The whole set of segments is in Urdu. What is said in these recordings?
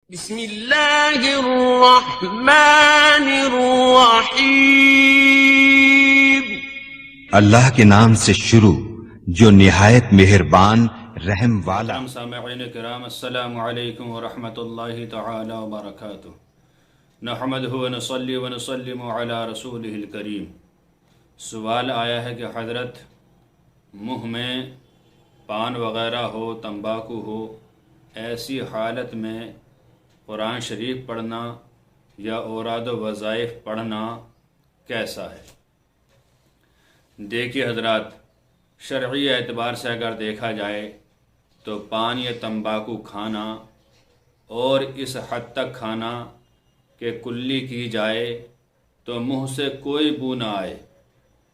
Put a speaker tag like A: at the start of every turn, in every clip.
A: بسم اللہ الرحمن الرحیم۔
B: اللہ کے نام سے شروع جو نہایت مہربان رحم والا۔
C: سامعین کرام، السلام علیکم ورحمۃ اللہ تعالی وبرکاتہ۔ نحمدہ ونصلی ونسلم علی رسولہ الکریم۔ سوال آیا ہے کہ حضرت منہ میں پان وغیرہ ہو، تمباکو ہو، ایسی حالت میں قرآن شریف پڑھنا یا اوراد و وظائف پڑھنا کیسا ہے؟ دیکھیے حضرات، شرعی اعتبار سے اگر دیکھا جائے تو پان یا تمباکو کھانا اور اس حد تک کھانا کہ کلی کی جائے تو منہ سے کوئی بو نہ آئے،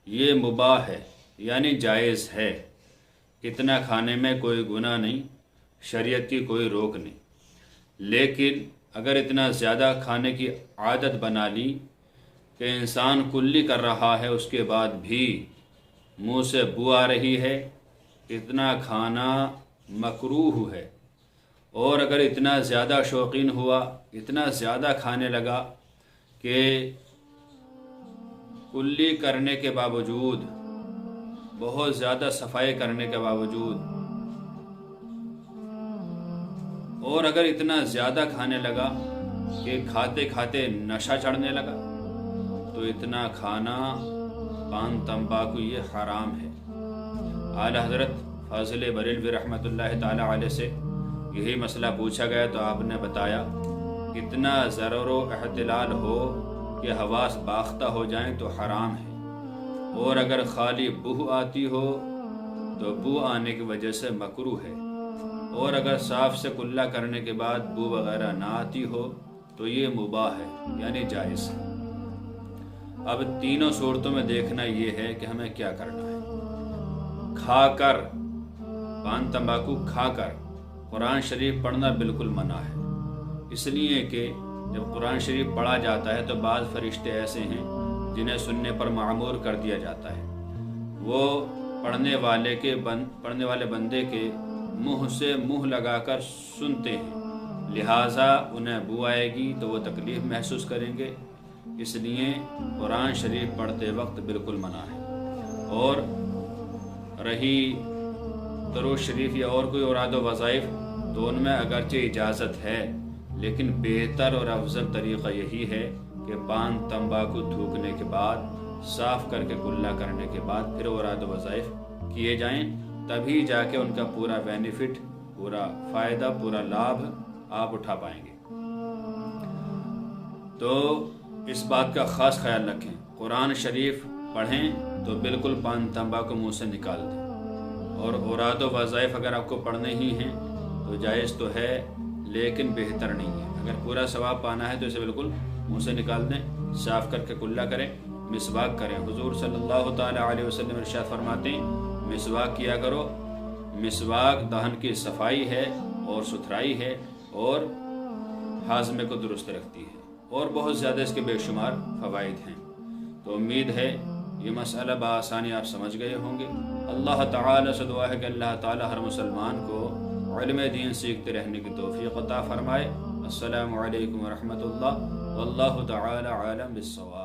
C: یہ مباح ہے، یعنی جائز ہے۔ اتنا کھانے میں کوئی گناہ نہیں، شریعت کی کوئی روک نہیں۔ لیکن اگر اتنا زیادہ کھانے کی عادت بنا لی کہ انسان کلی کر رہا ہے، اس کے بعد بھی منہ سے بو آ رہی ہے، اتنا کھانا مکروہ ہے۔ اور اگر اتنا زیادہ شوقین ہوا، اتنا زیادہ کھانے لگا کہ کلی کرنے کے باوجود، بہت زیادہ صفائی کرنے کے باوجود، اور اگر اتنا زیادہ کھانے لگا کہ کھاتے کھاتے نشہ چڑھنے لگا، تو اتنا کھانا پان تمباکو یہ حرام ہے۔ اعلیٰ حضرت فاضل بریلوی رحمۃ اللہ تعالی علیہ سے یہی مسئلہ پوچھا گیا تو آپ نے بتایا اتنا ضرر و احتلال ہو کہ حواس باختہ ہو جائیں تو حرام ہے، اور اگر خالی بو آتی ہو تو بو آنے کی وجہ سے مکروہ ہے، اور اگر صاف سے کلہ کرنے کے بعد بو وغیرہ نہ آتی ہو تو یہ مباح ہے، یعنی جائز ہے۔ اب تینوں صورتوں میں دیکھنا یہ ہے کہ ہمیں کیا کرنا ہے۔ کھا کر، پان تمباکو کھا کر قرآن شریف پڑھنا بالکل منع ہے، اس لیے کہ جب قرآن شریف پڑھا جاتا ہے تو بعض فرشتے ایسے ہیں جنہیں سننے پر معمور کر دیا جاتا ہے، وہ پڑھنے والے بندے کے منہ سے منہ لگا کر سنتے ہیں، لہٰذا انہیں بو آئے گی تو وہ تکلیف محسوس کریں گے، اس لیے قرآن شریف پڑھتے وقت بالکل منع ہے۔ اور رہی درود شریف یا اور کوئی اوراد و وظائف تو ان میں اگرچہ اجازت ہے، لیکن بہتر اور افضل طریقہ یہی ہے کہ پان تمباکو تھوکنے کے بعد، صاف کر کے کلہ کرنے کے بعد پھر اوراد و وظائف کیے جائیں، تبھی جا کے ان کا پورا بینیفٹ، پورا فائدہ، پورا لابھ آپ اٹھا پائیں گے۔ تو اس بات کا خاص خیال رکھیں، قرآن شریف پڑھیں تو بالکل پان تمباکو منہ سے نکال دیں، اور اوراد و وظائف اگر آپ کو پڑھنے ہی ہیں تو جائز تو ہے لیکن بہتر نہیں ہے۔ اگر پورا ثواب پانا ہے تو اسے بالکل منہ سے نکال دیں، صاف کر کے کلہ کریں، مسواک کریں۔ حضور صلی اللہ تعالی علیہ وسلم ارشاد فرماتے ہیں مسواک کیا کرو، مسواک دہن کی صفائی ہے اور ستھرائی ہے اور ہاضمے کو درست رکھتی ہے، اور بہت زیادہ اس کے بے شمار فوائد ہیں۔ تو امید ہے یہ مسئلہ بآسانی آپ سمجھ گئے ہوں گے۔ اللہ تعالی سے دعا ہے کہ اللہ تعالی ہر مسلمان کو علم دین سیکھتے رہنے کی توفیق عطا فرمائے۔ السلام علیکم ورحمۃ اللہ، واللہ تعالی عالم بالصواب۔